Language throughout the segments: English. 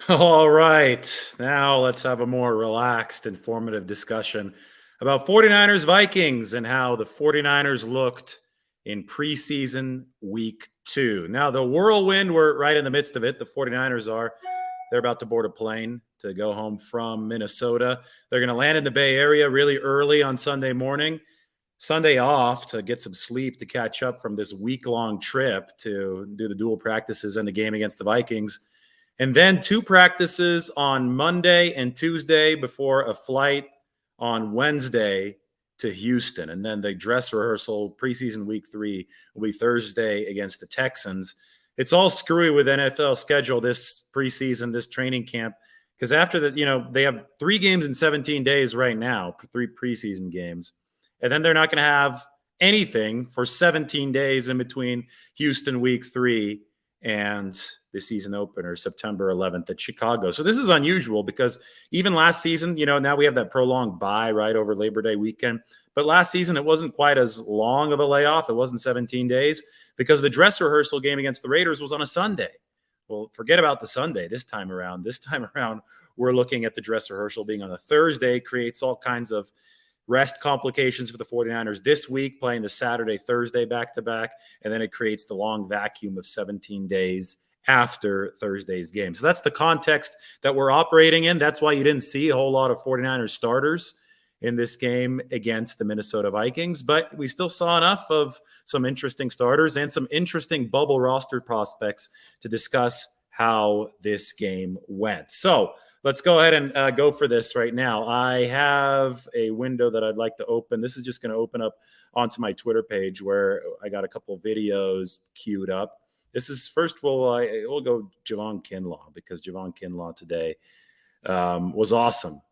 All right. Now let's have a more relaxed, informative discussion about 49ers Vikings and how the 49ers looked in preseason week 2. Now, the whirlwind, we're right in the midst of it. The 49ers are. They're about to board a plane to go home from Minnesota. They're going to land in the Bay Area really early on Sunday morning. Sunday off to get some sleep to catch up from this week-long trip to do the dual practices and the game against the Vikings. And then 2 practices on Monday and Tuesday before a flight on Wednesday to Houston. And then the dress rehearsal preseason week 3 will be Thursday against the Texans. It's all screwy with NFL schedule this preseason, this training camp, because after that, they have 3 games in 17 days right now, 3 preseason games. And then they're not going to have anything for 17 days in between Houston week 3 and the season opener, September 11th at Chicago. So this is unusual because even last season, now we have that prolonged bye right over Labor Day weekend. But last season, it wasn't quite as long of a layoff. It wasn't 17 days because the dress rehearsal game against the Raiders was on a Sunday. Well, forget about the Sunday this time around. This time around, we're looking at the dress rehearsal being on a Thursday, creates all kinds of rest complications for the 49ers this week, playing the Saturday, Thursday back-to-back, and then it creates the long vacuum of 17 days after Thursday's game. So that's the context that we're operating in. That's why you didn't see a whole lot of 49ers starters in this game against the Minnesota Vikings, but we still saw enough of some interesting starters and some interesting bubble roster prospects to discuss how this game went. So let's go ahead and go for this right now. I have a window that I'd like to open. This is just going to open up onto my Twitter page where I got a couple of videos queued up. This is first, we'll go Javon Kinlaw because Javon Kinlaw today was awesome.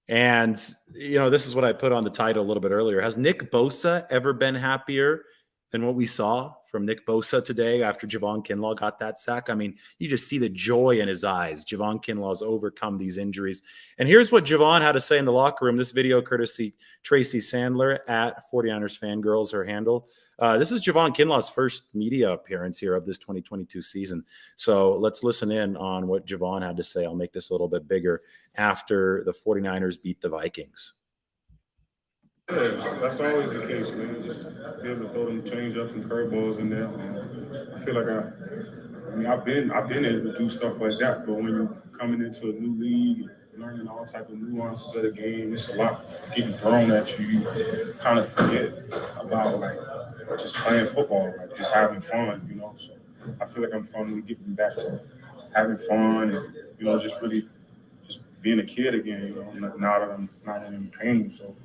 And, this is what I put on the title a little bit earlier. Has Nick Bosa ever been happier than what we saw from Nick Bosa today after Javon Kinlaw got that sack? I mean, you just see the joy in his eyes. Javon Kinlaw's overcome these injuries. And here's what Javon had to say in the locker room. This video courtesy Tracy Sandler at 49ers Fangirls, her handle. This is Javon Kinlaw's first media appearance here of this 2022 season. So let's listen in on what Javon had to say. I'll make this a little bit bigger after the 49ers beat the Vikings. Yeah, that's always the case, man. Just be able to throw them change ups and curveballs in there. I feel like I've been able to do stuff like that, but when you're coming into a new league, learning all type of nuances of the game, it's a lot getting thrown at you. You kind of forget about just playing football, just having fun, So I feel like I'm finally getting back to having fun and just really just being a kid again, now that I'm not in pain. So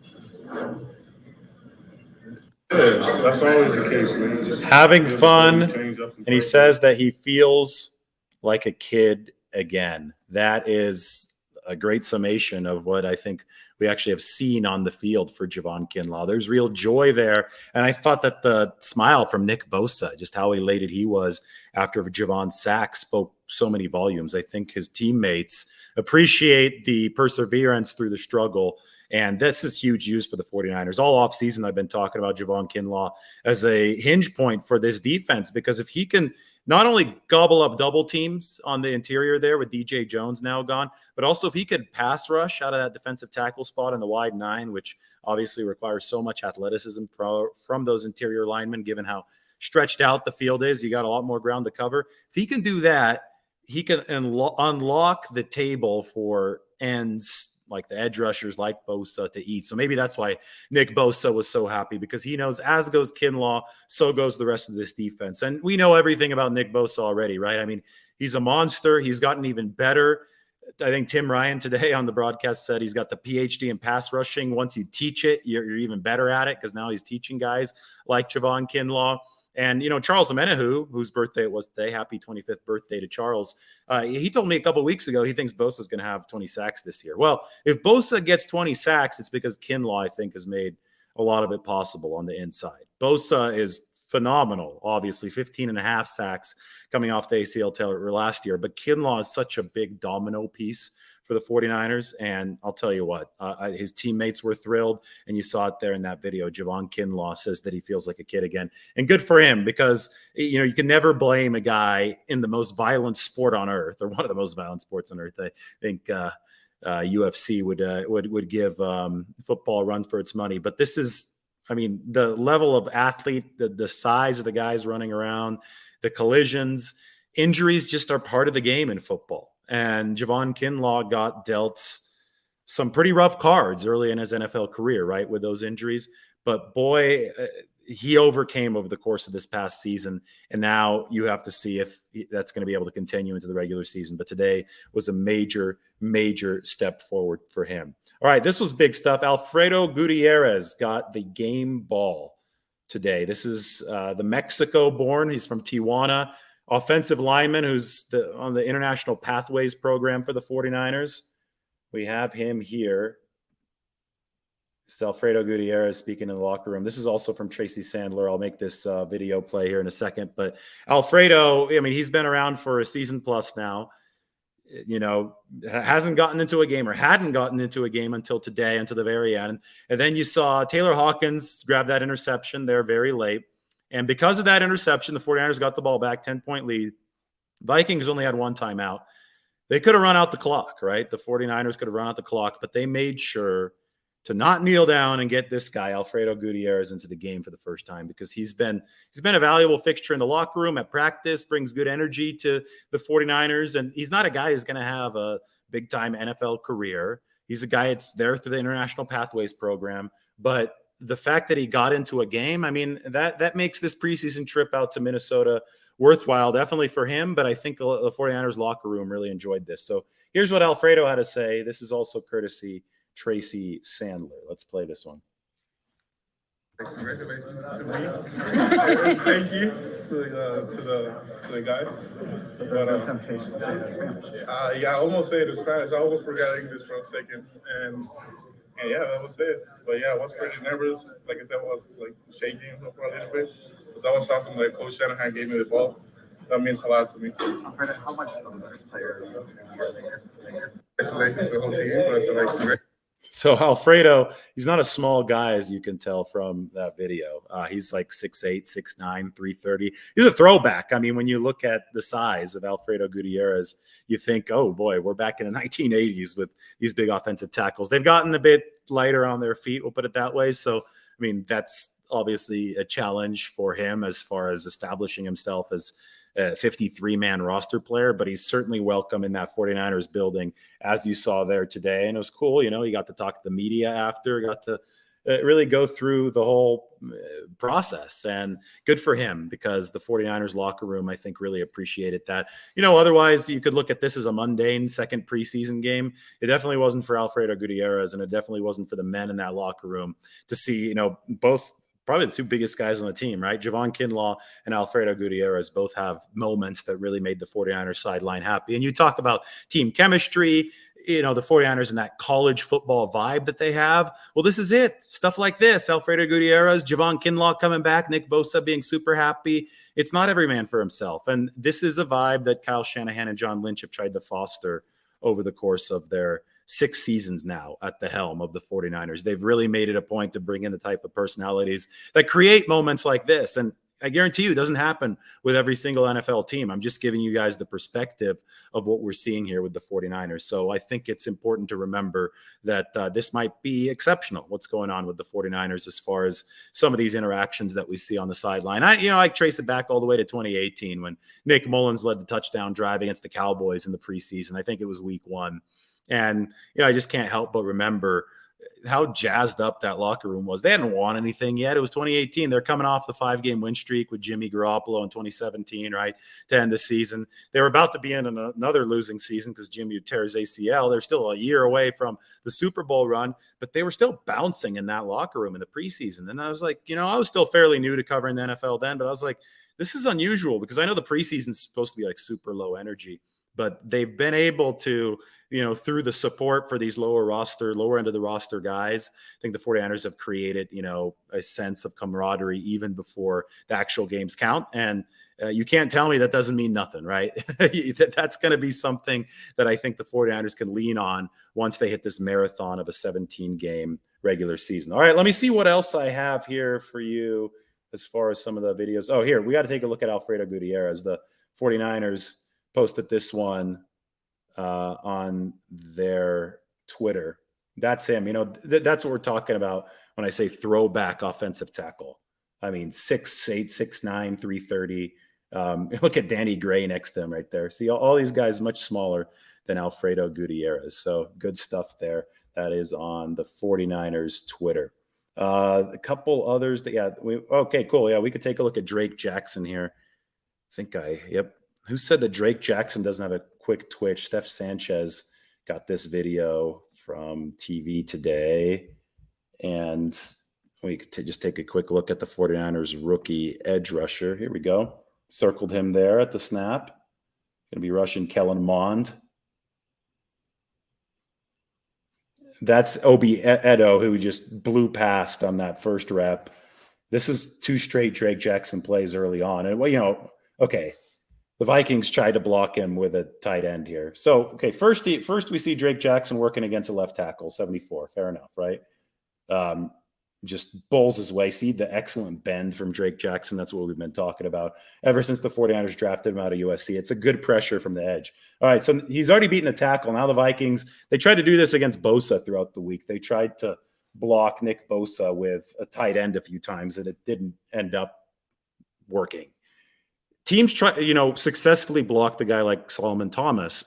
yeah, that's always the case, man. Just having fun, and he says that he feels like a kid again. That is a great summation of what I think we actually have seen on the field for Javon Kinlaw. There's real joy there. And I thought that the smile from Nick Bosa, just how elated he was after Javon's sack, spoke so many volumes. I think his teammates appreciate the perseverance through the struggle. And this is huge news for the 49ers. All offseason, I've been talking about Javon Kinlaw as a hinge point for this defense, because if he can not only gobble up double teams on the interior there with DJ Jones now gone, but also if he could pass rush out of that defensive tackle spot in the wide 9, which obviously requires so much athleticism from those interior linemen, given how stretched out the field is. You got a lot more ground to cover. If he can do that, he can unlock the table for ends like the edge rushers like Bosa to eat. So maybe that's why Nick Bosa was so happy, because he knows as goes Kinlaw, so goes the rest of this defense. And we know everything about Nick Bosa already, right? I mean, he's a monster. He's gotten even better. I think Tim Ryan today on the broadcast said he's got the PhD in pass rushing. Once you teach it, you're even better at it, because now he's teaching guys like Javon Kinlaw. And, Charles Amenahu, whose birthday it was today, happy 25th birthday to Charles, he told me a couple of weeks ago he thinks Bosa's going to have 20 sacks this year. Well, if Bosa gets 20 sacks, it's because Kinlaw, I think, has made a lot of it possible on the inside. Bosa is phenomenal, obviously, 15 and a half sacks coming off the ACL tear last year. But Kinlaw is such a big domino piece for the 49ers. And I'll tell you what, his teammates were thrilled. And you saw it there in that video. Javon Kinlaw says that he feels like a kid again. And good for him, because, you can never blame a guy in the most violent sport on earth, or one of the most violent sports on earth. I think UFC would give football a run for its money. But this is, the level of athlete, the size of the guys running around, the collisions, injuries just are part of the game in football. And Javon Kinlaw got dealt some pretty rough cards early in his NFL career, right, with those injuries. But boy, he overcame over the course of this past season. And now you have to see if that's going to be able to continue into the regular season. But today was a major, major step forward for him. All right, this was big stuff. Alfredo Gutierrez got the game ball today. This is the Mexico-born. He's from Tijuana. Offensive lineman who's on the International Pathways program for the 49ers. We have him here. It's Alfredo Gutierrez speaking in the locker room. This is also from Tracy Sandler. I'll make this video play here in a second. But Alfredo, he's been around for a season plus now. Hasn't gotten into a game, or hadn't gotten into a game until today, until the very end. And then you saw Taylor Hawkins grab that interception there very late. And because of that interception, the 49ers got the ball back, 10-point lead. Vikings only had one timeout. They could have run out the clock, right? The 49ers could have run out the clock, but they made sure to not kneel down and get this guy, Alfredo Gutierrez, into the game for the first time, because he's been a valuable fixture in the locker room, at practice, brings good energy to the 49ers. And he's not a guy who's going to have a big-time NFL career. He's a guy that's there through the International Pathways program. But the fact that he got into a game, that makes this preseason trip out to Minnesota worthwhile, definitely for him. But I think the 49ers locker room really enjoyed this. So here's what Alfredo had to say. This is also courtesy Tracy Sandler. Let's play this one. Congratulations to me. Thank you to the guys. So there's no temptation to say that Spanish. I almost said it in Spanish. I almost forgot English for a second, and yeah, that was it. But yeah, I was pretty nervous. Like I said, I was like shaking for a little bit. But that was awesome. Like Coach Shanahan gave me the ball. That means a lot to me. How much of a player are you? Congratulations to the whole team. But it's like. So Alfredo, he's not a small guy, as you can tell from that video. He's like 6'8", 6'9", 330. He's a throwback. When you look at the size of Alfredo Gutierrez, you think, oh boy, we're back in the 1980s with these big offensive tackles. They've gotten a bit lighter on their feet, we'll put it that way. So, that's obviously a challenge for him as far as establishing himself as a 53-man roster player, but he's certainly welcome in that 49ers building, as you saw there today. And it was cool. He got to talk to the media after, got to really go through the whole process, and good for him, because the 49ers locker room, I think, really appreciated that. Otherwise you could look at this as a mundane second preseason game. It definitely wasn't for Alfredo Gutierrez, and it definitely wasn't for the men in that locker room to see, both probably the two biggest guys on the team, right? Javon Kinlaw and Alfredo Gutierrez both have moments that really made the 49ers sideline happy. And you talk about team chemistry, the 49ers and that college football vibe that they have. Well, this is it. Stuff like this. Alfredo Gutierrez, Javon Kinlaw coming back, Nick Bosa being super happy. It's not every man for himself. And this is a vibe that Kyle Shanahan and John Lynch have tried to foster over the course of their 6 seasons now at the helm of the 49ers. They've really made it a point to bring in the type of personalities that create moments like this. And I guarantee you it doesn't happen with every single NFL team. I'm just giving you guys the perspective of what we're seeing here with the 49ers. So I think it's important to remember that this might be exceptional, what's going on with the 49ers as far as some of these interactions that we see on the sideline. I trace it back all the way to 2018 when Nick Mullins led the touchdown drive against the Cowboys in the preseason. I think it was week 1. And, I just can't help but remember how jazzed up that locker room was. They hadn't won anything yet. It was 2018. They're coming off the 5-game win streak with Jimmy Garoppolo in 2017, right, to end the season. They were about to be in another losing season because Jimmy would tear his ACL. They're still a year away from the Super Bowl run, but they were still bouncing in that locker room in the preseason. And I was like, I was still fairly new to covering the NFL then, but I was like, this is unusual, because I know the preseason is supposed to be like super low energy, but they've been able to, through the support for these lower end of the roster guys, I think the 49ers have created, a sense of camaraderie even before the actual games count. And You can't tell me that doesn't mean nothing, right? That's going to be something that I think the 49ers can lean on once they hit this marathon of a 17-game regular season. All right, let me see what else I have here for you as far as some of the videos. Oh, here, we got to take a look at Alfredo Gutierrez. The 49ers posted this one on their Twitter. That's him. That's what we're talking about when I say throwback offensive tackle. I mean, 6'8", 6'9", 330. Look at Danny Gray next to him right there. See, all these guys much smaller than Alfredo Gutierrez. So good stuff there. That is on the 49ers Twitter. A couple others okay, cool. Yeah, we could take a look at Drake Jackson here. Who said that Drake Jackson doesn't have a quick twitch? Steph Sanchez got this video from TV Today. And we could just take a quick look at the 49ers rookie edge rusher. Here we go. Circled him there at the snap. Going to be rushing Kellen Mond. That's Obi Edo, who just blew past on that first rep. This is 2 straight Drake Jackson plays early on. And, okay, the Vikings tried to block him with a tight end here. So, okay, first we see Drake Jackson working against a left tackle, 74. Fair enough, right? Just bowls his way. See the excellent bend from Drake Jackson. That's what we've been talking about ever since the 49ers drafted him out of USC. It's a good pressure from the edge. All right, so he's already beaten a tackle. Now the Vikings, they tried to do this against Bosa throughout the week. They tried to block Nick Bosa with a tight end a few times, and it didn't end up working. Teams successfully blocked a guy like Solomon Thomas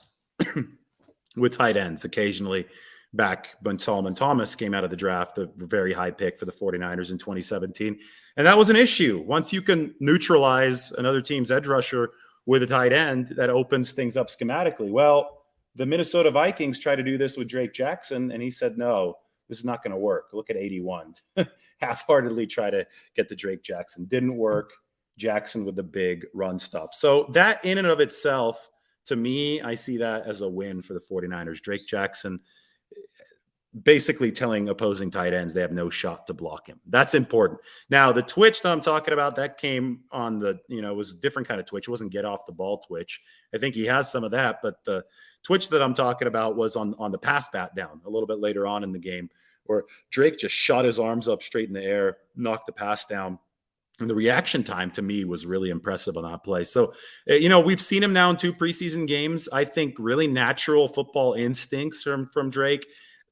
with tight ends occasionally. Back when Solomon Thomas came out of the draft, a very high pick for the 49ers in 2017. And that was an issue. Once you can neutralize another team's edge rusher with a tight end, that opens things up schematically. Well, the Minnesota Vikings tried to do this with Drake Jackson, and he said, no, this is not going to work. Look at 81. Half-heartedly try to get the Drake Jackson. Didn't work. Jackson with the big run stop. So that in and of itself, to me, I see that as a win for the 49ers. Drake Jackson basically telling opposing tight ends they have no shot to block him. That's important. Now, the twitch that I'm talking about, that came on it was a different kind of twitch. It wasn't get off the ball twitch. I think he has some of that, but the twitch that I'm talking about was on the pass bat down a little bit later on in the game, where Drake just shot his arms up straight in the air, knocked the pass down. And the reaction time to me was really impressive on that play. So, we've seen him now in 2 preseason games. I think really natural football instincts from Drake.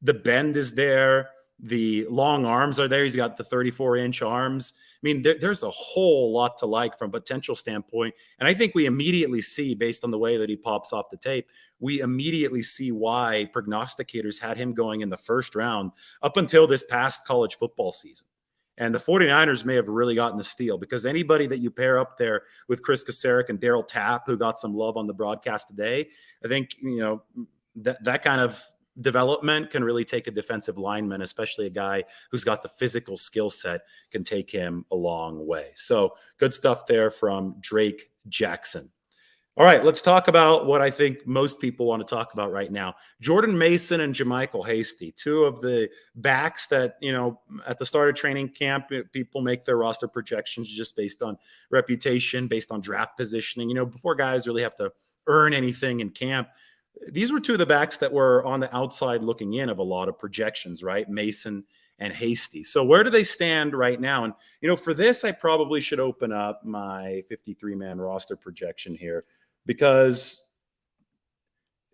The bend is there. The long arms are there. He's got the 34-inch arms. I mean, there's a whole lot to like from a potential standpoint. And I think we immediately see, based on the way that he pops off the tape, we immediately see why prognosticators had him going in the first round up until this past college football season. And the 49ers may have really gotten the steal, because anybody that you pair up there with Chris Kasarik and Darryl Tapp, who got some love on the broadcast today, I think, that kind of development can really take a defensive lineman, especially a guy who's got the physical skill set, can take him a long way. So good stuff there from Drake Jackson. All right, let's talk about what I think most people want to talk about right now. Jordan Mason and JaMycal Hasty, 2 of the backs that, at the start of training camp, people make their roster projections just based on reputation, based on draft positioning, before guys really have to earn anything in camp. These were 2 of the backs that were on the outside looking in of a lot of projections, right? Mason and Hasty. So where do they stand right now? And, for this, I probably should open up my 53-man roster projection here, because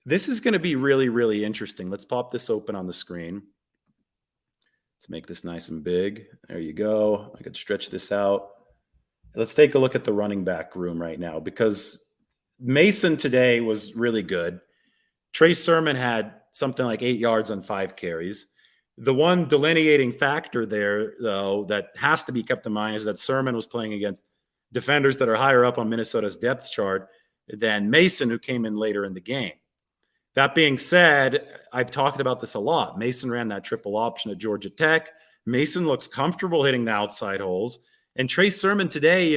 this is going to be really, really interesting. Let's pop this open on the screen. Let's make this nice and big. There you go. I could stretch this out. Let's take a look at the running back room right now, because Mason today was really good. Trey Sermon had something like 8 yards on 5 carries. The one delineating factor there, though, that has to be kept in mind is that Sermon was playing against defenders that are higher up on Minnesota's depth chart than Mason, who came in later in the game. That being said, I've talked about this a lot. Mason ran that triple option at Georgia Tech. Mason looks comfortable hitting the outside holes. And Trey Sermon today,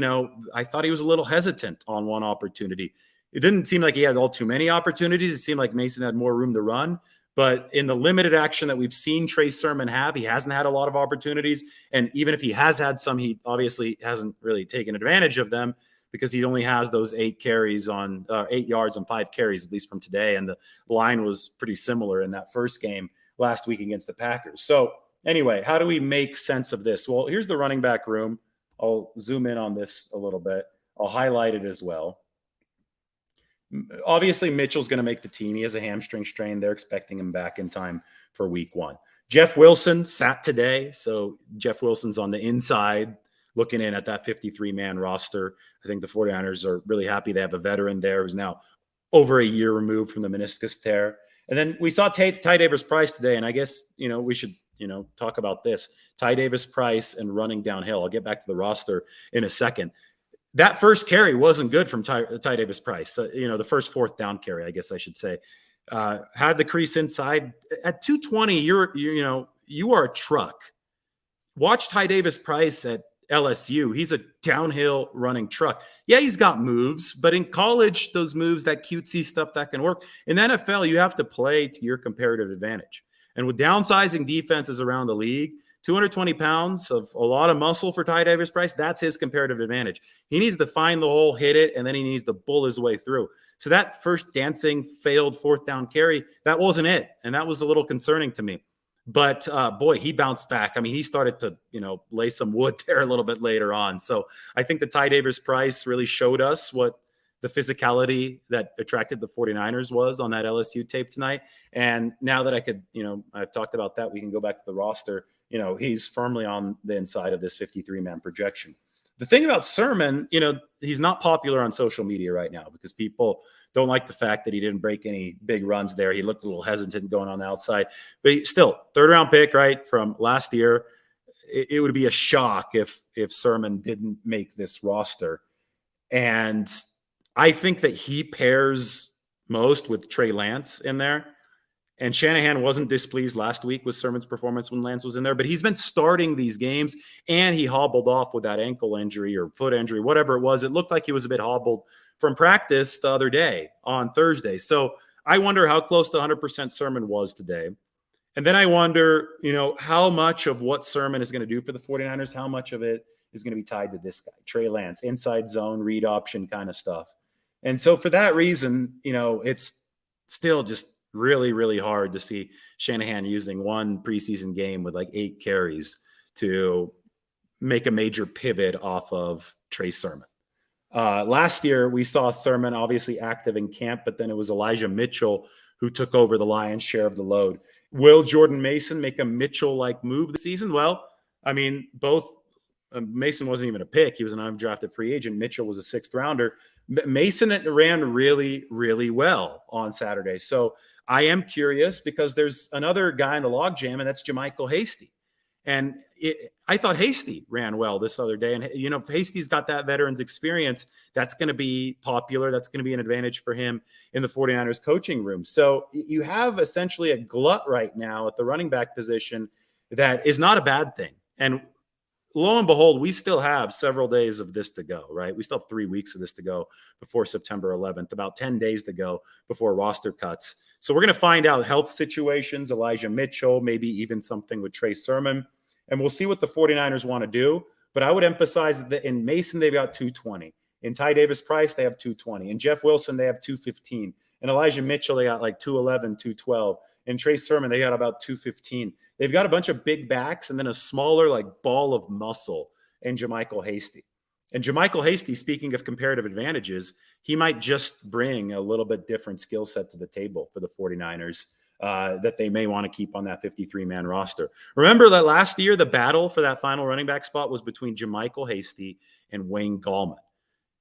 I thought he was a little hesitant on one opportunity. It didn't seem like he had all too many opportunities. It seemed like Mason had more room to run. But in the limited action that we've seen Trey Sermon have, he hasn't had a lot of opportunities. And even if he has had some, he obviously hasn't really taken advantage of them. because he only has those 8 yards on 5 carries, at least from today. And the line was pretty similar in that first game last week against the Packers. So anyway, how do we make sense of this? Well, here's the running back room. I'll zoom in on this a little bit. I'll highlight it as well. Obviously, Mitchell's going to make the team. He has a hamstring strain. They're expecting him back in time for week 1. Jeff Wilson sat today. So Jeff Wilson's on the inside looking in at that 53-man roster. I think the 49ers are really happy they have a veteran there who's now over a year removed from the meniscus tear. And then we saw Ty Davis-Price today, and I guess, we should, talk about this. Ty Davis-Price and running downhill. I'll get back to the roster in a second. That first carry wasn't good from Ty Davis-Price. The first 4th down carry, I guess I should say. Had the crease inside. At 220, you are a truck. Watch Ty Davis-Price at LSU. He's a downhill running truck. Yeah, he's got moves, but in college, those moves, that cutesy stuff, that can work. In the NFL, you have to play to your comparative advantage. And with downsizing defenses around the league, 220 pounds of a lot of muscle for Ty Davis-Price, that's his comparative advantage. He needs to find the hole, hit it, and then he needs to bull his way through. So that first dancing failed 4th down carry, that wasn't it. And that was a little concerning to me. But boy, he bounced back. I mean, he started to, lay some wood there a little bit later on. So I think the Ty Davis-Price really showed us what the physicality that attracted the 49ers was on that LSU tape tonight. And now that I could, I've talked about that, we can go back to the roster. He's firmly on the inside of this 53-man projection. The thing about Sermon, he's not popular on social media right now because people don't like the fact that he didn't break any big runs there. He looked a little hesitant going on the outside, but still 3rd-round pick, right, from last year. It would be a shock if Sermon didn't make this roster. And I think that he pairs most with Trey Lance in there. And Shanahan wasn't displeased last week with Sermon's performance when Lance was in there, but he's been starting these games, and he hobbled off with that ankle injury or foot injury, whatever it was. It looked like he was a bit hobbled from practice the other day on Thursday. So I wonder how close to 100% Sermon was today. And then I wonder, how much of what Sermon is going to do for the 49ers, how much of it is going to be tied to this guy, Trey Lance, inside zone, read option kind of stuff. And so for that reason, it's still just really, really hard to see Shanahan using one preseason game with like 8 carries to make a major pivot off of Trey Sermon. Last year, we saw Sermon obviously active in camp, but then it was Elijah Mitchell who took over the lion's share of the load. Will Jordan Mason make a Mitchell-like move this season? Well, I mean, both Mason wasn't even a pick. He was an undrafted free agent. Mitchell was a 6th rounder. Mason ran really, really well on Saturday. So I am curious because there's another guy in the logjam, and that's JaMycal Hasty. And I thought Hasty ran well this other day. And, if Hasty's got that veteran's experience, that's going to be popular. That's going to be an advantage for him in the 49ers coaching room. So you have essentially a glut right now at the running back position that is not a bad thing. And lo and behold, we still have several days of this to go, right? We still have 3 weeks of this to go before September 11th, about 10 days to go before roster cuts. So we're going to find out health situations, Elijah Mitchell, maybe even something with Trey Sermon, and we'll see what the 49ers want to do. But I would emphasize that in Mason, they've got 220. In Ty Davis-Price, they have 220. In Jeff Wilson, they have 215. In Elijah Mitchell, they got like 211, 212. In Trey Sermon, they got about 215. They've got a bunch of big backs and then a smaller like ball of muscle in JaMycal Hasty. And JaMycal Hasty, speaking of comparative advantages, he might just bring a little bit different skill set to the table for the 49ers that they may want to keep on that 53-man roster. Remember that last year, the battle for that final running back spot was between JaMycal Hasty and Wayne Gallman.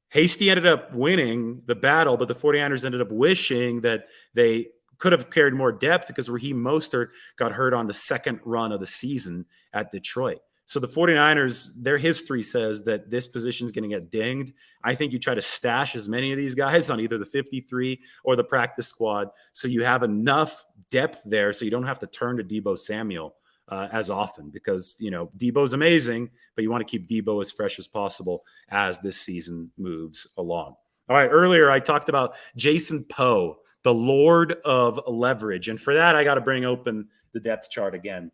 Hasty ended up winning the battle, but the 49ers ended up wishing that they could have carried more depth because Raheem Mostert got hurt on the second run of the season at Detroit. So the 49ers, their history says that this position is going to get dinged. I think you try to stash as many of these guys on either the 53 or the practice squad so you have enough depth there so you don't have to turn to Deebo Samuel as often because, Deebo's amazing, but you want to keep Deebo as fresh as possible as this season moves along. All right, earlier I talked about Jason Poe, the Lord of Leverage. And for that, I got to bring open the depth chart again.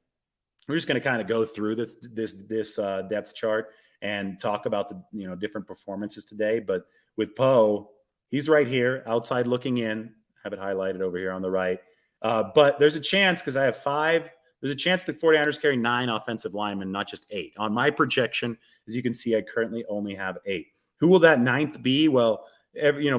We're just going to kind of go through this depth chart and talk about the different performances today. But with Poe, he's right here, outside looking in. I have it highlighted over here on the right. But there's a chance, because I have 5. There's a chance the 49ers carry 9 offensive linemen, not just 8. On my projection, as you can see, I currently only have 8. Who will that 9th be? Well,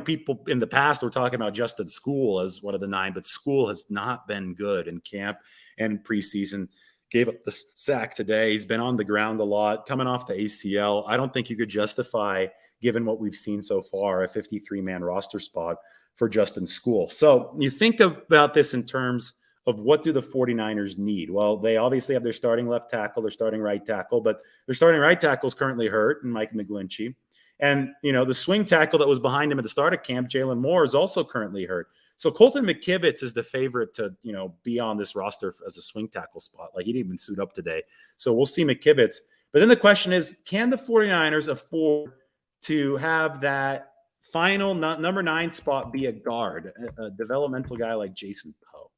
people in the past were talking about Justin School as one of the 9, but School has not been good in camp and preseason. Gave up the sack today. He's been on the ground a lot, coming off the ACL. I don't think you could justify, given what we've seen so far, a 53-man roster spot for Justin School. So you think about this in terms of what do the 49ers need? Well, they obviously have their starting left tackle, their starting right tackle, but their starting right tackle is currently hurt, and Mike McGlinchey. And, the swing tackle that was behind him at the start of camp, Jalen Moore, is also currently hurt. So Colton McKivitz is the favorite to, be on this roster as a swing tackle spot. Like, he didn't even suit up today. So we'll see McKivitz. But then the question is, can the 49ers afford to have that final number 9 spot be a guard, a developmental guy like Jason Poe?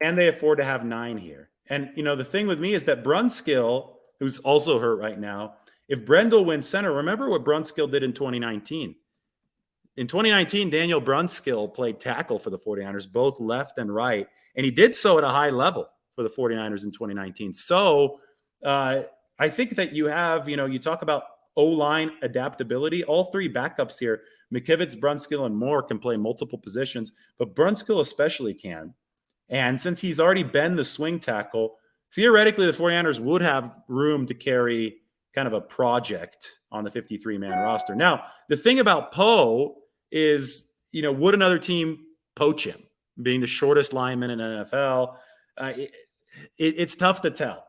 Can they afford to have 9 here? And, the thing with me is that Brunskill, who's also hurt right now, if Brendel wins center, remember what Brunskill did in 2019. In 2019, Daniel Brunskill played tackle for the 49ers, both left and right, and he did so at a high level for the 49ers in 2019. So I think that you have, you talk about O-line adaptability. All 3 backups here, McKivitz, Brunskill, and Moore, can play multiple positions, but Brunskill especially can. And since he's already been the swing tackle, theoretically, the 49ers would have room to carry kind of a project on the 53-man roster. Now, the thing about Poe is, would another team poach him, being the shortest lineman in NFL? It's tough to tell.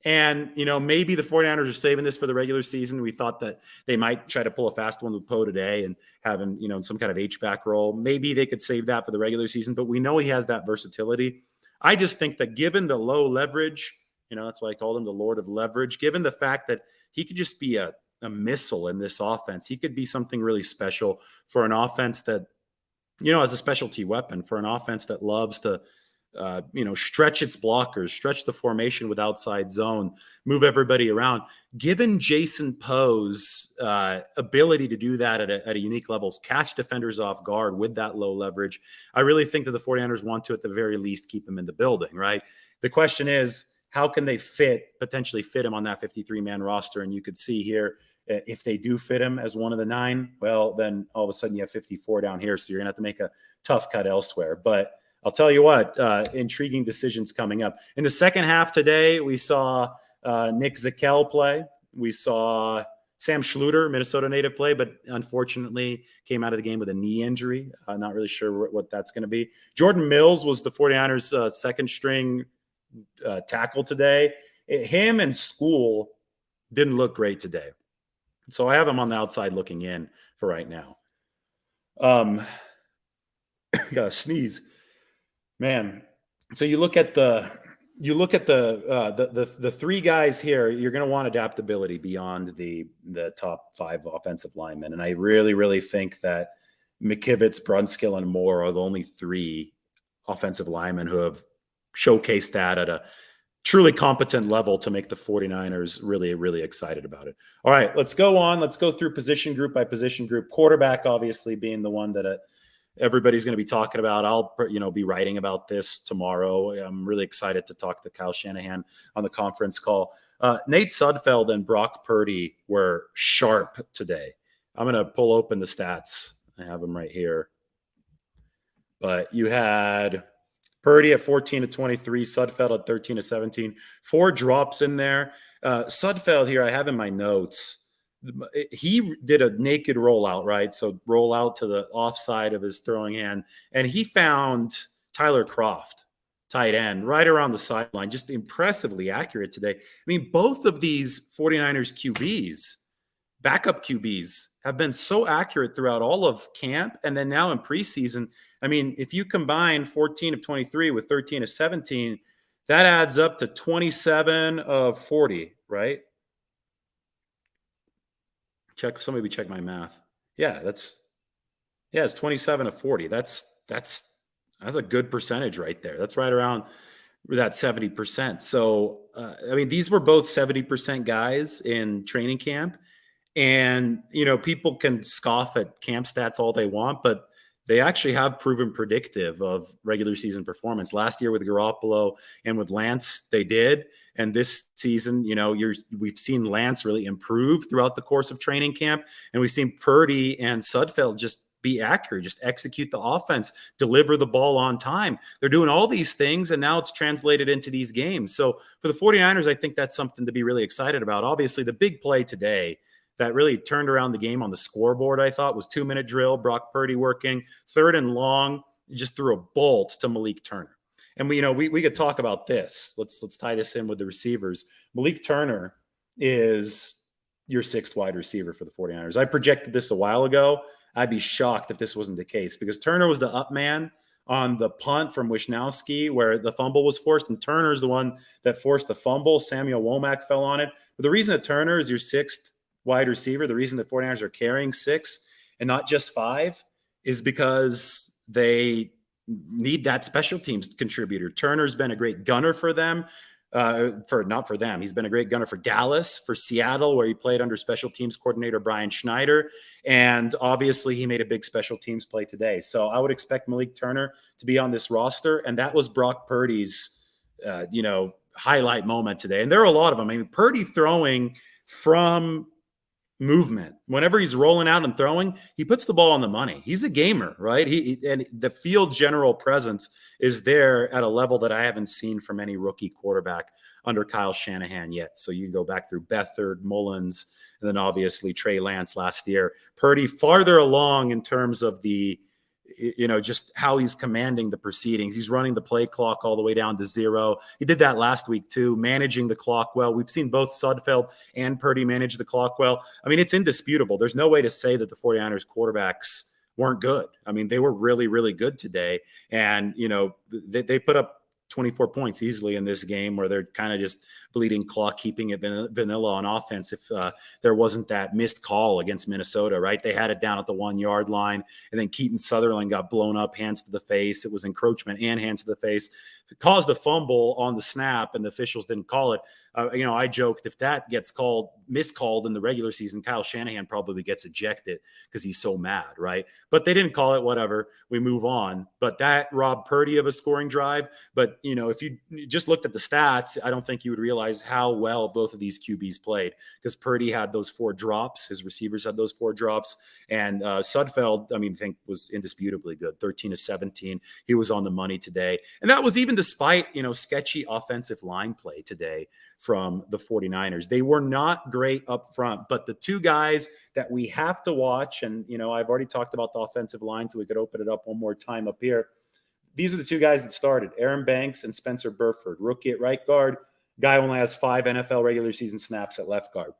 And, maybe the 49ers are saving this for the regular season. We thought that they might try to pull a fast one with Poe today and have him, in some kind of H-back role. Maybe they could save that for the regular season, but we know he has that versatility. I just think that given the low leverage, that's why I called him the Lord of Leverage, given the fact that he could just be a missile in this offense. He could be something really special for an offense that, as a specialty weapon, for an offense that loves to, stretch its blockers, stretch the formation with outside zone, move everybody around. Given Jason Poe's ability to do that at a unique level, catch defenders off guard with that low leverage, I really think that the 49ers want to, at the very least, keep him in the building, right? The question is, how can they potentially fit him on that 53-man roster? And you could see here, if they do fit him as one of the 9, well, then all of a sudden you have 54 down here. So you're going to have to make a tough cut elsewhere. But I'll tell you what, intriguing decisions coming up. In the second half today, we saw Nick Zakelj play. We saw Sam Schluter, Minnesota native, play, but unfortunately came out of the game with a knee injury. Not really sure what that's going to be. Jordan Mills was the 49ers' second string tackle today. Him and School didn't look great today. So I have him on the outside looking in for right now. Gotta sneeze, man. So you look at the 3 guys here. You're going to want adaptability beyond the top 5 offensive linemen, and I really, really think that McKivitz, Brunskill, and Moore are the only 3 offensive linemen who have showcased that at a truly competent level to make the 49ers really, really excited about it. All right, let's go on. Let's go through position group by position group. Quarterback, obviously, being the one that everybody's going to be talking about. I'll, be writing about this tomorrow. I'm really excited to talk to Kyle Shanahan on the conference call. Nate Sudfeld and Brock Purdy were sharp today. I'm going to pull open the stats. I have them right here. But you had Purdy at 14 to 23, Sudfeld at 13 to 17, 4 drops in there. Sudfeld here, I have in my notes. He did a naked rollout, right? So roll out to the offside of his throwing hand, and he found Tyler Kroft, tight end, right around the sideline, just impressively accurate today. I mean, both of these 49ers QBs, backup QBs, have been so accurate throughout all of camp and then now in preseason. I mean, if you combine 14 of 23 with 13 of 17, that adds up to 27 of 40, right? Somebody check my math. Yeah, it's 27 of 40. That's a good percentage right there. That's right around that 70%. So, I mean, these were both 70% guys in training camp. And, people can scoff at camp stats all they want, but they actually have proven predictive of regular season performance. Last year with Garoppolo and with Lance, they did. And this season, we've seen Lance really improve throughout the course of training camp. And we've seen Purdy and Sudfeld just be accurate, just execute the offense, deliver the ball on time. They're doing all these things, and now it's translated into these games. So for the 49ers, I think that's something to be really excited about. Obviously, the big play today that really turned around the game on the scoreboard, I thought, was 2-minute drill, Brock Purdy working, 3rd and long, just threw a bolt to Malik Turner. And we could talk about this. Let's tie this in with the receivers. Malik Turner is your 6th wide receiver for the 49ers. I projected this a while ago. I'd be shocked if this wasn't the case, because Turner was the up man on the punt from Wisnowski where the fumble was forced, and Turner's the one that forced the fumble. Samuel Womack fell on it. But the reason that Turner is your 6th wide receiver, the reason that 49ers are carrying 6 and not just 5 is because they need that special teams contributor. Turner's been a great gunner for them. Not for them. He's been a great gunner for Dallas, for Seattle, where he played under special teams coordinator Brian Schneider. And obviously he made a big special teams play today. So I would expect Malik Turner to be on this roster. And that was Brock Purdy's, highlight moment today. And there are a lot of them. I mean, Purdy throwing from movement. Whenever he's rolling out and throwing, he puts the ball on the money. He's a gamer, right? And the field general presence is there at a level that I haven't seen from any rookie quarterback under Kyle Shanahan yet. So you go back through Beathard, Mullins, and then obviously Trey Lance last year. Purdy farther along in terms of the, just how he's commanding the proceedings. He's running the play clock all the way down to 0. He did that last week too, managing the clock well. We've seen both Sudfeld and Purdy manage the clock well. I mean, it's indisputable. There's no way to say that the 49ers quarterbacks weren't good. I mean, they were really, really good today. And, they put up 24 points easily in this game where they're kind of just bleeding clock, keeping it vanilla on offense. If there wasn't that missed call against Minnesota, right? They had it down at the 1-yard line, and then Keaton Sutherland got blown up, hands to the face. It was encroachment and hands to the face. It caused the fumble on the snap, and the officials didn't call it. I joked, if that gets miscalled in the regular season, Kyle Shanahan probably gets ejected because he's so mad, right? But they didn't call it, whatever. We move on. But that robbed Purdy of a scoring drive. But, if you just looked at the stats, I don't think you would realize how well both of these QBs played, because Purdy had those 4 drops. His receivers had those 4 drops. And Sudfeld, I think was indisputably good, 13 of 17. He was on the money today. And that was even despite, sketchy offensive line play today from the 49ers. They were not great up front, but the 2 guys that we have to watch, and, I've already talked about the offensive line, so we could open it up one more time up here. These are the 2 guys that started, Aaron Banks and Spencer Burford, rookie at right guard. Guy only has 5 NFL regular season snaps at left guard.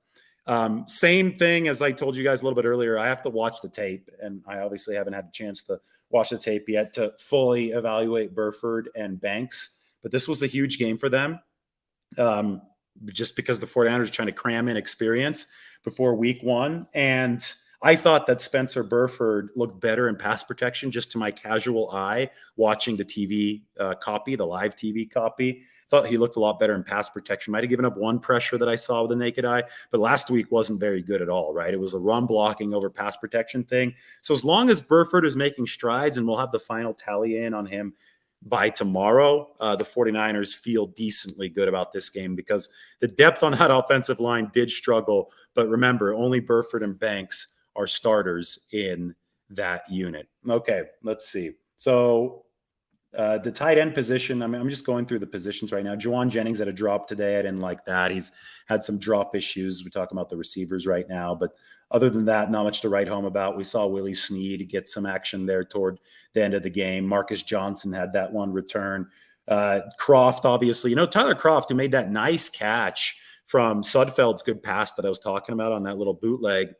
Same thing as I told you guys a little bit earlier. I have to watch the tape, and I obviously haven't had a chance to watch the tape yet to fully evaluate Burford and Banks. But this was a huge game for them, just because the 49ers are trying to cram in experience before week 1. And I thought that Spencer Burford looked better in pass protection just to my casual eye watching the TV copy, the live TV copy. Thought he looked a lot better in pass protection. Might have given up 1 pressure that I saw with the naked eye, but last week wasn't very good at all, right? It was a run blocking over pass protection thing. So as long as Burford is making strides, and we'll have the final tally in on him by tomorrow, the 49ers feel decently good about this game, because the depth on that offensive line did struggle. But remember, only Burford and Banks are starters in that unit. Okay, let's see. So the tight end position, I'm just going through the positions right now. Juwan Jennings had a drop today. I didn't like that. He's had some drop issues. We're talking about the receivers right now. But other than that, not much to write home about. We saw Willie Snead get some action there toward the end of the game. Marcus Johnson had that one return. Croft, obviously. Tyler Croft, who made that nice catch from Sudfeld's good pass that I was talking about on that little bootleg,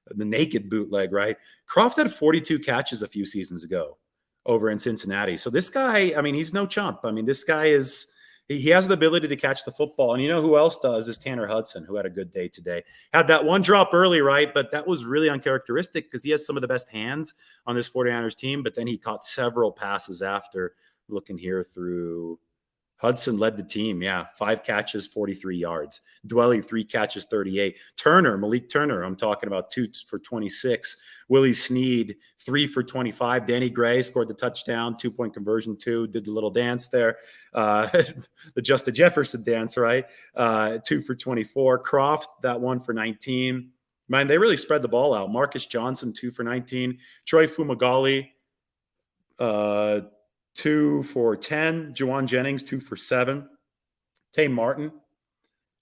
the naked bootleg, right? Croft had 42 catches a few seasons ago over in Cincinnati. So this guy, he's no chump. This guy he has the ability to catch the football. And who else does is Tanner Hudson, who had a good day today. Had that one drop early, right? But that was really uncharacteristic because he has some of the best hands on this 49ers team. But then he caught several passes after. Looking here through Hudson led the team. Yeah. 5 catches, 43 yards. Dwelly, 3 catches, 38. Malik Turner, I'm talking about 2 for 26. Willie Snead, 3 for 25. Danny Gray scored the touchdown, 2-point conversion, did the little dance there. The Justin Jefferson dance, right? 2 for 24. Croft, that 1 for 19. Man, they really spread the ball out. Marcus Johnson, 2 for 19. Troy Fumagalli, 2 for 10. Juwan Jennings, 2 for 7. Tay Martin,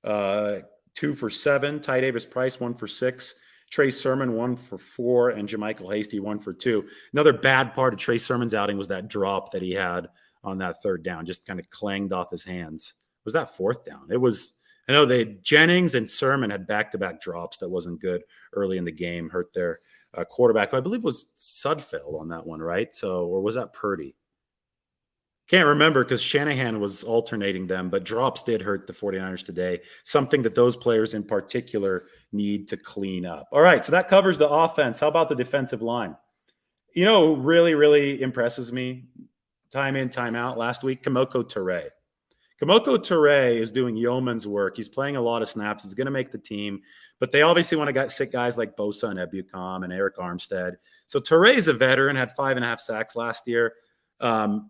2 for 7. Ty Davis Price, 1 for 6. Trey Sermon, 1 for 4. And JaMycal Hasty, 1 for 2. Another bad part of Trey Sermon's outing was that drop that he had on that 3rd down, just kind of clanged off his hands. Was that 4th down? It was. I know Jennings and Sermon had back-to-back drops that wasn't good early in the game, hurt their quarterback. I believe it was Sudfeld on that one, right? Or was that Purdy? Can't remember because Shanahan was alternating them, but drops did hurt the 49ers today, something that those players in particular need to clean up. All right, so that covers the offense. How about the defensive line? You know, really, really impresses me time in, time out last week, Kemoko Trey. Kemoko Trey is doing yeoman's work. He's playing a lot of snaps. He's going to make the team. But they obviously want to sit guys like Bosa and Ebukam and Eric Armstead. So Trey is a veteran, had 5.5 sacks last year.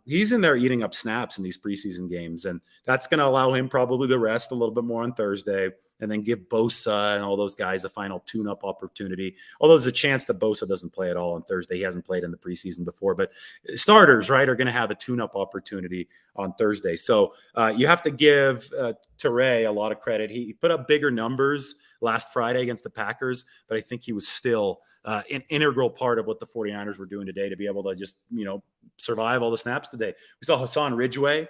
He's in there eating up snaps in these preseason games. And that's going to allow him probably to rest a little bit more on Thursday and then give Bosa and all those guys a final tune-up opportunity. Although there's a chance that Bosa doesn't play at all on Thursday. He hasn't played in the preseason before. But starters, right, are going to have a tune-up opportunity on Thursday. So you have to give Trey a lot of credit. He put up bigger numbers last Friday against the Packers, but I think he was still an integral part of what the 49ers were doing today to be able to just, survive all the snaps today. We saw Hassan Ridgeway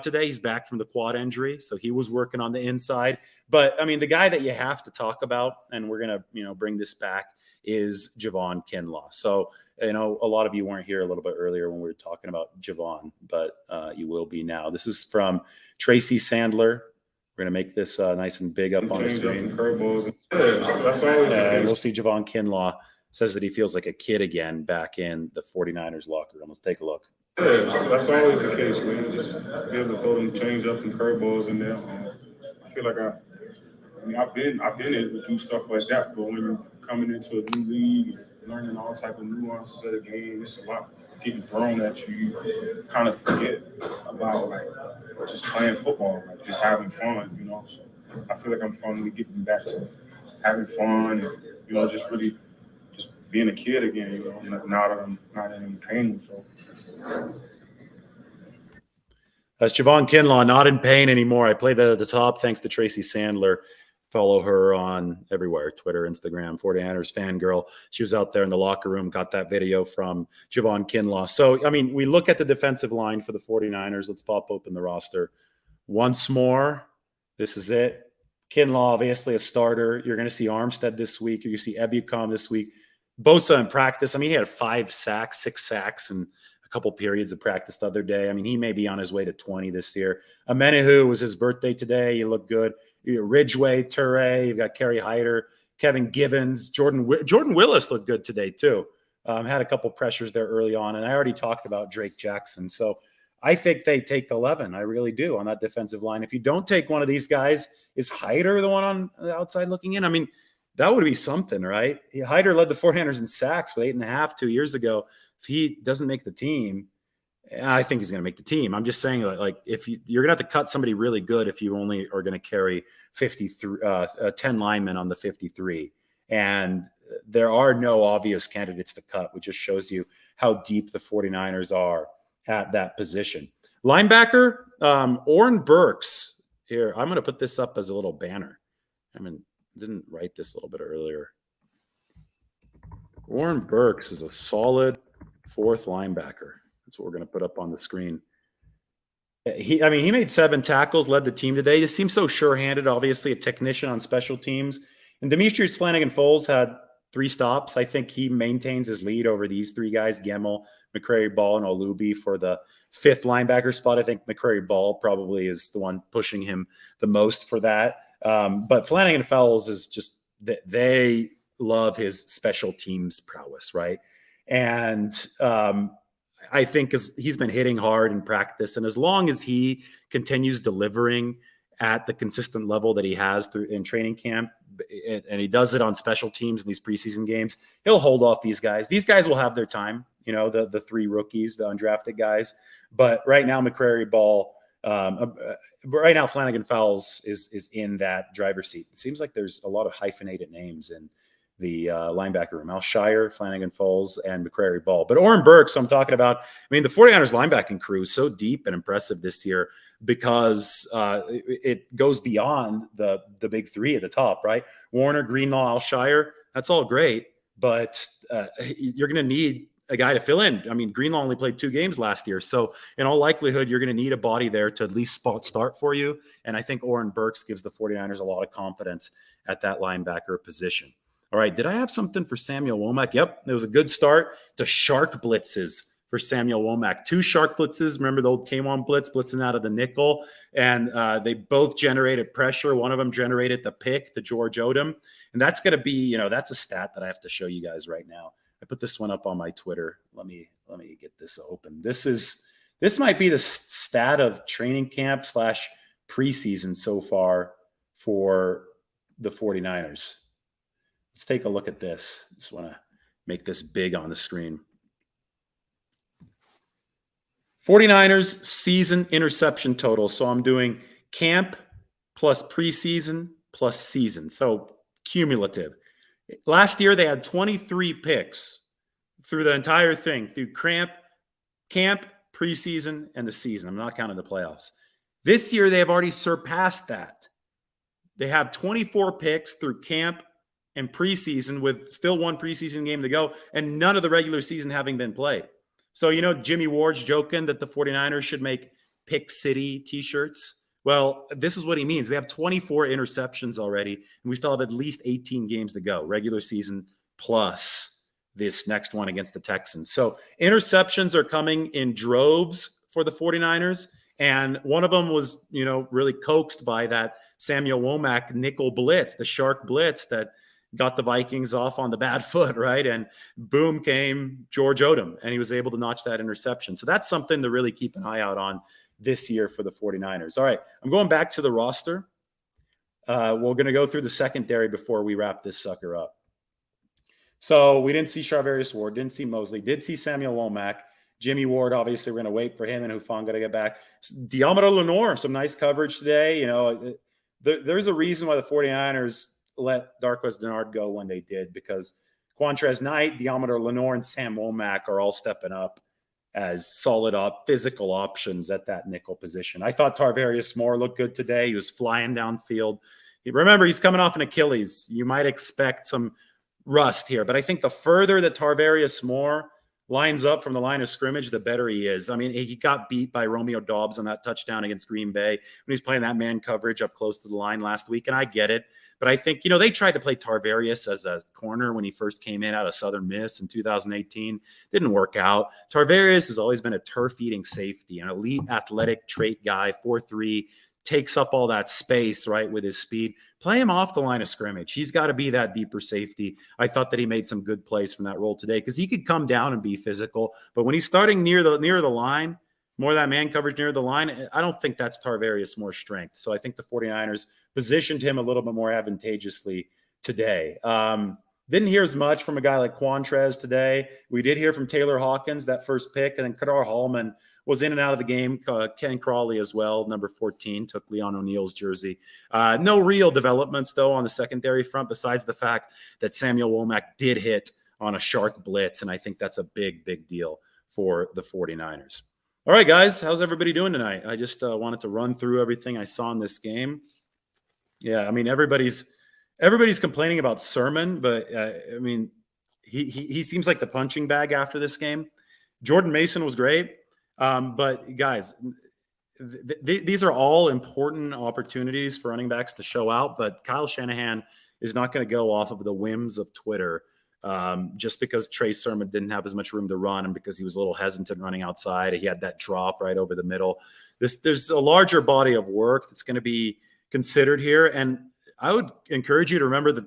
today. He's back from the quad injury, so he was working on the inside. But, I mean, the guy that you have to talk about, and we're going to, bring this back, is Javon Kinlaw. So, a lot of you weren't here a little bit earlier when we were talking about Javon, but you will be now. This is from Tracy Sandler. We're going to make this nice and big up on the screen. That's always And we'll see Javon Kinlaw says that he feels like a kid again back in the 49ers locker room. Let's take a look. That's always the case, man. Just be able to throw them change-ups and curveballs in there. I feel like I've been able to do stuff like that, but when you're coming into a new league and learning all type of nuances of the game, it's a lot getting thrown at you. You kind of forget about just playing football, just having fun, So I feel like I'm finally getting back to having fun and, just really just being a kid again, now that I'm not in pain. So That's Javon Kinlaw, not in pain anymore. I play that at the top thanks to Tracy Sandler. Follow her on everywhere, Twitter, Instagram, 49ers fangirl. She was out there in the locker room, got that video from Javon Kinlaw. So, I mean, we look at the defensive line for the 49ers. Let's pop open the roster once more. This is it. Kinlaw, obviously a starter. You're going to see Armstead this week. You're going to see Ebukam this week. Bosa in practice. I mean, he had 5 sacks, 6 sacks, and a couple periods of practice the other day. I mean, he may be on his way to 20 this year. Amenahu was his birthday today. He looked good. Ridgeway, Trey, you've got Kerry Hyder, Kevin Givens, Jordan Willis looked good today too. Had a couple pressures there early on, and I already talked about Drake Jackson. So I think they take 11. I really do on that defensive line. If you don't take one of these guys, is Hyder the one on the outside looking in? I mean, that would be something, right? Hyder led the 49ers in sacks with 8.5 2 years ago. If he doesn't make the team, I think he's going to make the team. I'm just saying, like, if you're going to have to cut somebody really good if you only are going to carry 10 linemen on the 53. And there are no obvious candidates to cut, which just shows you how deep the 49ers are at that position. Linebacker, Oren Burks. Here, I'm going to put this up as a little banner. Didn't write this a little bit earlier. Oren Burks is a solid 4th linebacker. That's what we're going to put up on the screen. He made 7 tackles, led the team today. He just seems so sure-handed, obviously a technician on special teams. And Demetrius Flanagan-Foles had 3 stops. I think he maintains his lead over these 3 guys, Gemmel, McCrary Ball, and Olubi for the 5th linebacker spot. I think McCrary Ball probably is the one pushing him the most for that. But Flanagan-Foles is just – they love his special teams prowess, right? And I think he's been hitting hard in practice, and as long as he continues delivering at the consistent level that he has in training camp, and he does it on special teams in these preseason games, he'll hold off these guys. These guys will have their time, the 3 rookies, the undrafted guys. But right now, McCrary Ball, right now, Flanagan Fowles is in that driver's seat. It seems like there's a lot of hyphenated names in the linebacker room. Alshire, Flanagan Falls, and McCrary Ball. But Oren Burks, I'm talking about, the 49ers linebacking crew is so deep and impressive this year because it goes beyond the big 3 at the top, right? Warner, Greenlaw, Alshire, that's all great, but you're going to need a guy to fill in. Greenlaw only played 2 games last year. So in all likelihood, you're going to need a body there to at least spot start for you. And I think Oren Burks gives the 49ers a lot of confidence at that linebacker position. All right. Did I have something for Samuel Womack? Yep. It was a good start to shark blitzes for Samuel Womack. 2 shark blitzes. Remember the old K1 blitz, blitzing out of the nickel. And they both generated pressure. One of them generated the pick to George Odom. And that's going to be, that's a stat that I have to show you guys right now. I put this one up on my Twitter. Let me get this open. This might be the stat of training camp / preseason so far for the 49ers. Let's take a look at this. Just want to make this big on the screen. 49ers season interception total. So I'm doing camp plus preseason plus season. So cumulative. Last year, they had 23 picks through the entire thing, through camp, preseason, and the season. I'm not counting the playoffs. This year, they have already surpassed that. They have 24 picks through camp and preseason with still 1 preseason game to go, and none of the regular season having been played. So, Jimmy Ward's joking that the 49ers should make Pick City t-shirts. Well, this is what he means. They have 24 interceptions already, and we still have at least 18 games to go, regular season plus this next one against the Texans. So interceptions are coming in droves for the 49ers, and one of them was, really coaxed by that Samuel Womack nickel blitz, the shark blitz that got the Vikings off on the bad foot, right? And boom came George Odom, and he was able to notch that interception. So that's something to really keep an eye out on this year for the 49ers. All right, I'm going back to the roster. We're going to go through the secondary before we wrap this sucker up. So we didn't see Charvarius Ward, didn't see Mosley, did see Samuel Womack. Jimmy Ward, obviously, we're going to wait for him and Hufanga to get back. Diamado Lenore, some nice coverage today. There's a reason why the 49ers let Darqueze Dennard go when they did, because Quantrez Knight, Diamado Lenore, and Sam Womack are all stepping up as solid physical options at that nickel position. I thought Tarvarius Moore looked good today. He was flying downfield. Remember, he's coming off an Achilles. You might expect some rust here, but I think the further that Tarvarius Moore lines up from the line of scrimmage, the better he is. He got beat by Romeo Doubs on that touchdown against Green Bay when he was playing that man coverage up close to the line last week, and I get it. But I think, they tried to play Tarvarius as a corner when he first came in out of Southern Miss in 2018. Didn't work out. Tarvarius has always been a turf-eating safety, an elite athletic trait guy, 4'3", takes up all that space, right, with his speed. Play him off the line of scrimmage. He's got to be that deeper safety. I thought that he made some good plays from that role today because he could come down and be physical. But when he's starting near the line, more of that man coverage near the line, I don't think that's Tarvarius Moore's strength. So I think the 49ers positioned him a little bit more advantageously today. Didn't hear as much from a guy like Quantrez today. We did hear from Taylor Hawkins, that first pick, and then Kadar Hallman was in and out of the game. Ken Crawley as well, number 14, took Leon O'Neal's jersey. No real developments, though, on the secondary front, besides the fact that Samuel Womack did hit on a shark blitz, and I think that's a big, big deal for the 49ers. All right, guys, how's everybody doing tonight? I just wanted to run through everything I saw in this game. Yeah, everybody's complaining about Sermon, but he seems like the punching bag after this game. Jordan Mason was great, but guys, these are all important opportunities for running backs to show out. But Kyle Shanahan is not going to go off of the whims of Twitter just because Trey Sermon didn't have as much room to run and because he was a little hesitant running outside. He had that drop right over the middle. There's a larger body of work that's going to be considered here. And I would encourage you to remember that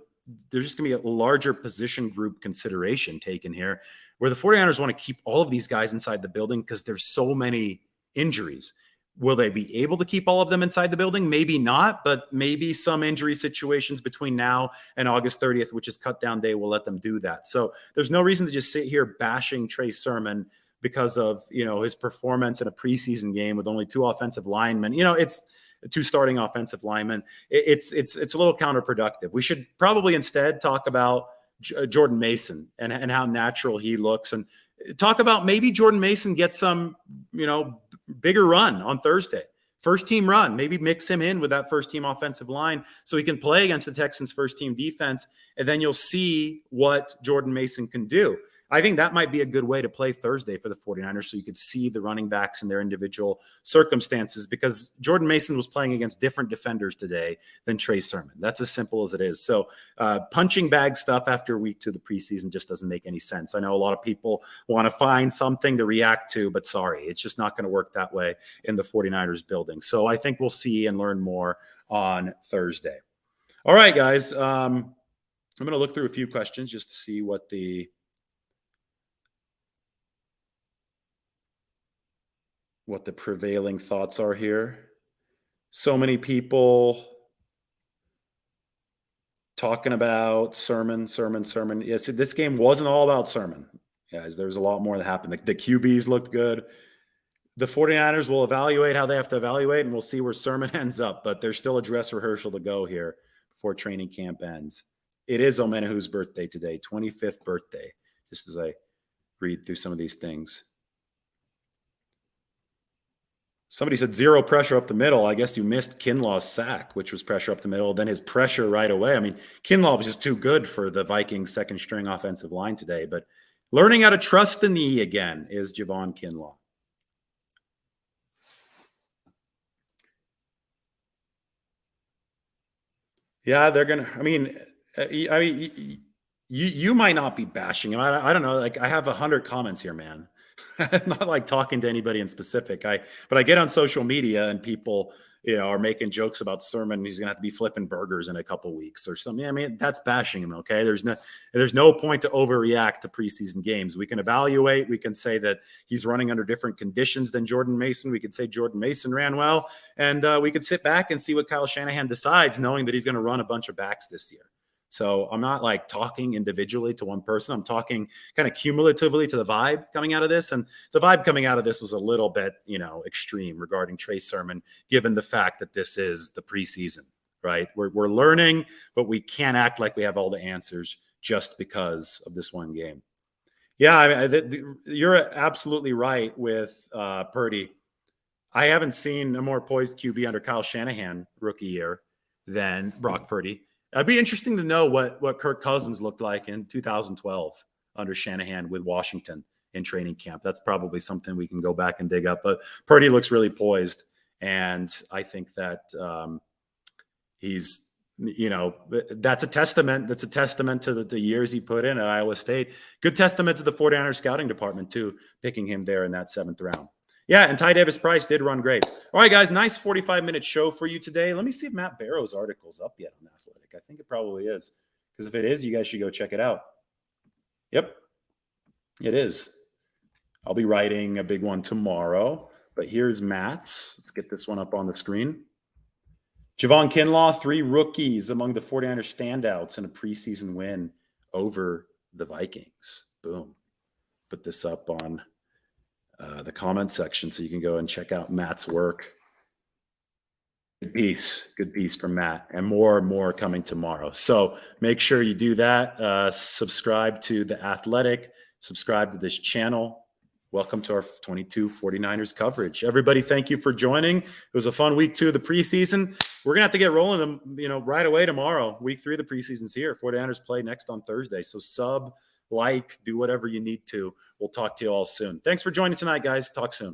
there's just going to be a larger position group consideration taken here. where the 49ers want to keep all of these guys inside the building because there's so many injuries. Will they be able to keep all of them inside the building? Maybe not, but maybe some injury situations between now and August 30th, which is cut down day, will let them do that. So there's no reason to just sit here bashing Trey Sermon because of, his performance in a preseason game with only 2 offensive linemen. It's 2 starting offensive linemen. It's a little counterproductive. We should probably instead talk about Jordan Mason and how natural he looks, and talk about maybe Jordan Mason gets some, bigger run on Thursday. First team run, maybe mix him in with that first team offensive line so he can play against the Texans first team defense. And then you'll see what Jordan Mason can do. I think that might be a good way to play Thursday for the 49ers so you could see the running backs in their individual circumstances, because Jordan Mason was playing against different defenders today than Trey Sermon. That's as simple as it is. So punching bag stuff after week 2 of the preseason just doesn't make any sense. I know a lot of people want to find something to react to, but sorry, it's just not going to work that way in the 49ers building. So I think we'll see and learn more on Thursday. All right, guys. I'm going to look through a few questions just to see what the prevailing thoughts are here. So many people talking about Sermon. Yes, this game wasn't all about Sermon, guys. There's a lot more that happened. The QBs looked good. The 49ers will evaluate how they have to evaluate, and we'll see where Sermon ends up. But there's still a dress rehearsal to go here before training camp ends. It is Omenahu's birthday today, 25th birthday, just as I read through some of these things. Somebody said 0 pressure up the middle. I guess you missed Kinlaw's sack, which was pressure up the middle. Then his pressure right away. I mean, Kinlaw was just too good for the Vikings' second string offensive line today. But learning how to trust the knee again is Javon Kinlaw. Yeah, they're going to, you might not be bashing him. I don't know. Like, I have 100 comments here, man. I'm not like talking to anybody in specific. But I get on social media and people, are making jokes about Sermon. He's gonna have to be flipping burgers in a couple weeks or something. I mean, that's bashing him. Okay, there's no point to overreact to preseason games. We can evaluate. We can say that he's running under different conditions than Jordan Mason. We could say Jordan Mason ran well, and we could sit back and see what Kyle Shanahan decides, knowing that he's going to run a bunch of backs this year. So I'm not like talking individually to one person. I'm talking kind of cumulatively to the vibe coming out of this. And the vibe coming out of this was a little bit, extreme regarding Trey Sermon, given the fact that this is the preseason, right? We're learning, but we can't act like we have all the answers just because of this one game. Yeah, you're absolutely right with Purdy. I haven't seen a more poised QB under Kyle Shanahan rookie year than Brock Purdy. It'd be interesting to know what Kirk Cousins looked like in 2012 under Shanahan with Washington in training camp. That's probably something we can go back and dig up. But Purdy looks really poised, and I think that he's, that's a testament. That's a testament to the years he put in at Iowa State. Good testament to the 49ers scouting department too, picking him there in that 7th round. Yeah, and Ty Davis-Price did run great. All right, guys, nice 45-minute show for you today. Let me see if Matt Barrow's article's up yet on Athletic. I think it probably is, because if it is, you guys should go check it out. Yep, it is. I'll be writing a big one tomorrow, but here's Matt's. Let's get this one up on the screen. Javon Kinlaw, 3 rookies among the 49ers standouts in a preseason win over the Vikings. Boom. Put this up on the comment section so you can go and check out Matt's work. Good piece from Matt, and more coming tomorrow. So make sure you do that. Subscribe to The Athletic, subscribe to this channel. Welcome to our 22 49ers coverage. Everybody, thank you for joining. It was a fun week 2 of the preseason. We're going to have to get rolling, right away tomorrow. Week 3 of the preseason's here. 49ers play next on Thursday. So do whatever you need to. We'll talk to you all soon. Thanks for joining tonight, guys. Talk soon.